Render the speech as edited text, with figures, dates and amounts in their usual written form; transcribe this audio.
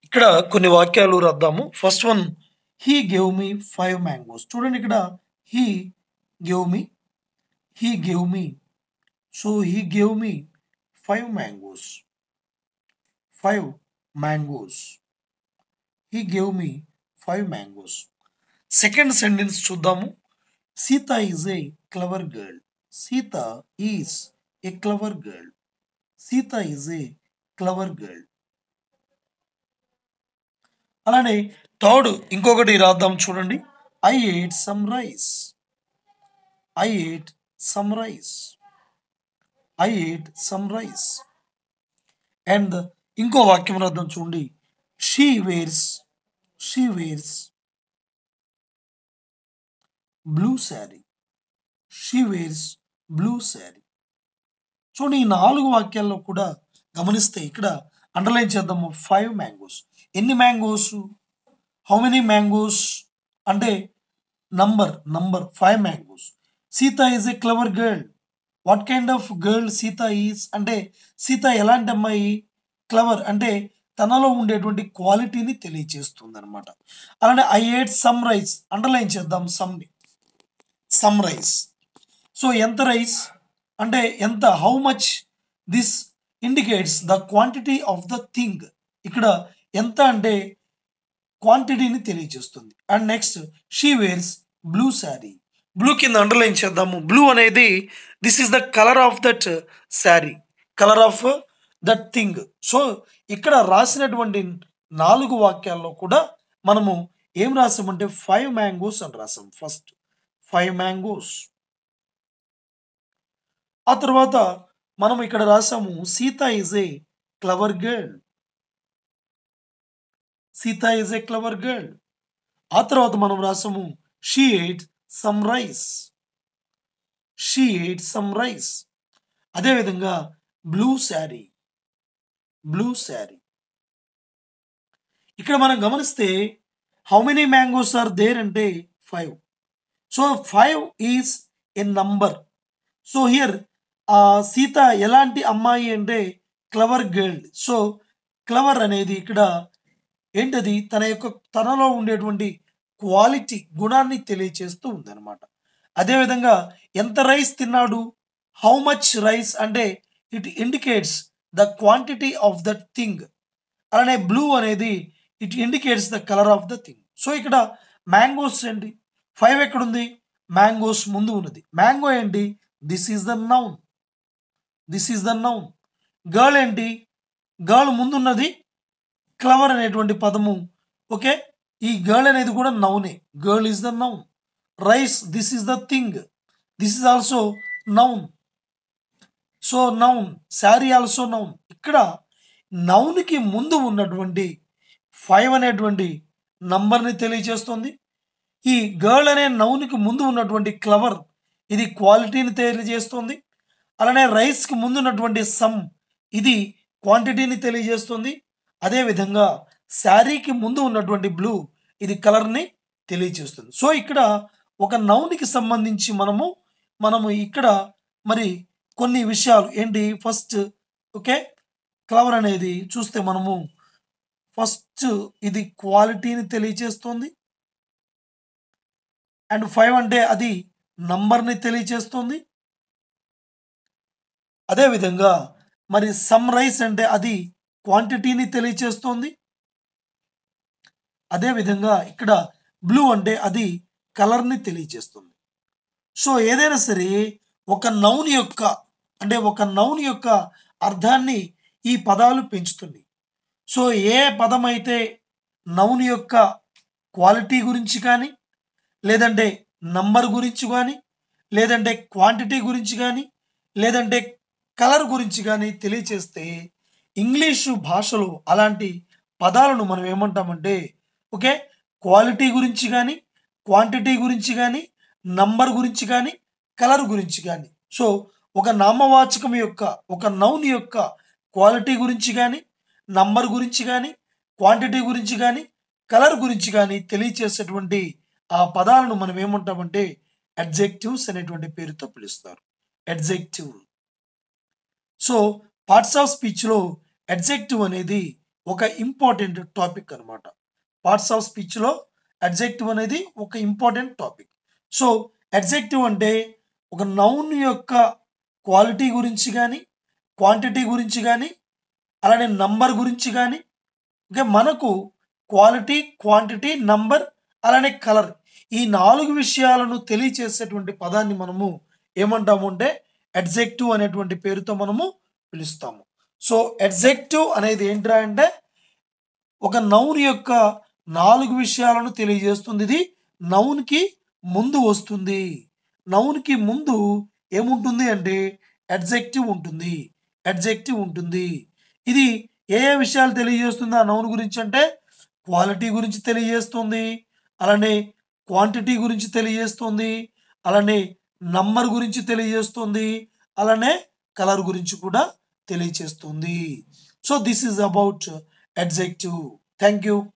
ఇక్కడ కొన్ని వాక్యాలు రాద్దాము. First one, he gave me 5 mangoes. చూడండి ఇక్కడ he gave me, he gave me. So he gave me 5 mangoes. 5 mangoes. He gave me 5 mangoes. Second sentence చూద్దాము. Sita is a clever girl. Sita is a clever girl. Sita is a clever girl. అలానే third ఇంకొకటి రాద్దాం చూడండి. I ate some rice. I ate some rice. I ate some rice. And ఇంకో వాక్యం రాద్దాం చూడండి. She wears blue sari. She wears blue sari. చూడండి ఈ 4 వాక్యాల్లో కూడా గమనిస్తే ఇక్కడ అండర్లైన్ చేద్దాము 5 మ్యాంగోస్. ఎన్ని మ్యాంగోస్? హౌ మెనీ మ్యాంగోస్ అంటే number 5 mangoes. Sita is a clever girl. What kind of girl Sita is అంటే సీత ఎలాంటి అమ్మాయి? క్లవర్ అంటే తనలో ఉండేటువంటి క్వాలిటీని తెలియజేస్తుంది అనమాట. అలానే I ate some rice, underline చేద్దాం సమ్ని. Some rice. సో ఎంత రైస్ అంటే ఎంత, how much. This indicates the quantity of the thing. ఇక్కడ ఎంత అంటే క్వాంటిటీని తెలియజేస్తుంది. And next she wears blue sari. Blue కింద అండర్లైన్ చేద్దాము. బ్లూ అనేది this is the colour of that sari, colour of that thing. So ఇక్కడ రాసినటువంటి 4 వాక్యాల్లో కూడా మనము ఏం రాసామంటే 5 మ్యాంగోస్ అని రాసాం. First 5 mangoes. ఆ తర్వాత మనం ఇక్కడ రాసాము Sita is a clever girl. Sita is a clever girl. ఆ తర్వాత మనం రాసాము she ate some rice. She ate some rice. అదేవిధంగా బ్లూ శారీ. బ్లూ శారీ. ఇక్కడ మనం గమనిస్తే how many mangoes are there అంటే 5. So 5 is a number. So here Sita ఎలాంటి అమ్మాయి అంటే క్లవర్ గర్ల్. సో క్లవర్ అనేది ఇక్కడ ఏంటది, తనలో ఉండేటువంటి క్వాలిటీ, గుణాన్ని తెలియచేస్తూ ఉందన్నమాట. అదేవిధంగా ఎంత రైస్ తిన్నాడు, హౌ మచ్ రైస్ అంటే it indicates the quantity of that thing. అలానే బ్లూ అనేది it indicates the colour of the thing. So ఇక్కడ మ్యాంగోస్ ఏంటి, 5 ఎక్కడుంది, మ్యాంగోస్ ముందు ఉన్నది. మ్యాంగో ఏంటి, this is the noun. This is the noun. Girl ఏంటి, గర్ల్ ముందున్నది క్లవర్ అనేటువంటి పదము. ఓకే, ఈ గర్ల్ అనేది కూడా నౌనే. Girl is the noun. Rice, this is the thing. This is also noun. So noun. Sari also noun. ఇక్కడ నౌన్కి ముందు ఉన్నటువంటి 5 అనేటువంటి నంబర్ని తెలియజేస్తుంది. ఈ గర్ల్ అనే నౌన్కి ముందు ఉన్నటువంటి క్లవర్ ఇది క్వాలిటీని తెలియజేస్తుంది. అలానే రైస్కి ముందు ఉన్నటువంటి సమ్ ఇది క్వాంటిటీని తెలియజేస్తుంది. అదేవిధంగా శారీకి ముందు ఉన్నటువంటి బ్లూ ఇది కలర్ని తెలియజేస్తుంది. సో ఇక్కడ ఒక నౌన్కి సంబంధించి మనము ఇక్కడ మరి కొన్ని విషయాలు ఏంటి, ఫస్ట్ ఓకే, క్లవర్ అనేది చూస్తే మనము ఫస్ట్ ఇది క్వాలిటీని తెలియజేస్తుంది. అండ్ 5 అంటే అది నంబర్ని తెలియజేస్తుంది. అదేవిధంగా మరి సమ్ రైస్ అంటే అది క్వాంటిటీని తెలియజేస్తుంది. అదేవిధంగా ఇక్కడ బ్లూ అంటే అది కలర్ని తెలియజేస్తుంది. సో ఏదైనా సరే ఒక నౌన్ యొక్క అర్థాన్ని ఈ పదాలు పెంచుతుంది. సో ఏ పదం అయితే నౌన్ యొక్క క్వాలిటీ గురించి కానీ, లేదంటే నంబర్ గురించి కానీ, లేదంటే క్వాంటిటీ గురించి కానీ, లేదంటే కలర్ గురించి కానీ తెలియచేస్తే ఇంగ్లీషు భాషలో అలాంటి పదాలను మనం ఏమంటామంటే ఓకే, క్వాలిటీ గురించి కానీ, క్వాంటిటీ గురించి కానీ, నంబర్ గురించి కానీ, కలర్ గురించి కానీ. సో ఒక నామవాచకం యొక్క, ఒక నౌన్ యొక్క క్వాలిటీ గురించి కానీ, నంబర్ గురించి కానీ, క్వాంటిటీ గురించి కానీ, కలర్ గురించి కానీ తెలియచేసేటువంటి ఆ పదాలను మనం ఏమంటామంటే అడ్జెక్టివ్స్ అనేటువంటి పేరుతో పిలుస్తారు. అడ్జెక్టివ్. సో పార్ట్స్ ఆఫ్ స్పీచ్లో అడ్జెక్టివ్ అనేది ఒక ఇంపార్టెంట్ టాపిక్ అనమాట. పార్ట్స్ ఆఫ్ స్పీచ్‌లో అడ్జెక్టివ్ అనేది ఒక ఇంపార్టెంట్ టాపిక్. సో, అడ్జెక్టివ్ అంటే ఒక నౌన్ యొక్క క్వాలిటీ గురించి గాని, క్వాంటిటీ గురించి గాని, అలానే నంబర్ గురించి గాని, ఓకే. మనకు క్వాలిటీ, క్వాంటిటీ, నంబర్ అలానే కలర్ ఈ 4 విషయాలను తెలియచేసేటువంటి పదాన్ని మనము ఏమంటాము అంటే అడ్జెక్టివ్ అనేటువంటి పేరుతో మనము పిలుస్తాము. సో, అడ్జెక్టివ్ అనేది ఏంట్రా అంటే ఒక నౌన్ యొక్క 4 విషయాలను తెలియజేస్తుంది. ఇది నౌన్‌కి ముందు వస్తుంది. నౌన్‌కి ముందు ఏముంటుంది అంటే అడ్జెక్టివ్ ఉంటుంది. అడ్జెక్టివ్ ఉంటుంది. ఇది ఏ ఏ విషయాలు తెలియజేస్తుంది ఆ నౌన్ గురించి అంటే క్వాలిటీ గురించి తెలియజేస్తుంది. అలానే క్వాంటిటీ గురించి తెలియజేస్తుంది. అలానే నంబర్ గురించి తెలియజేస్తుంది. అలానే కలర్ గురించి కూడా తెలియచేస్తుంది. So, this is about adjective. Thank you.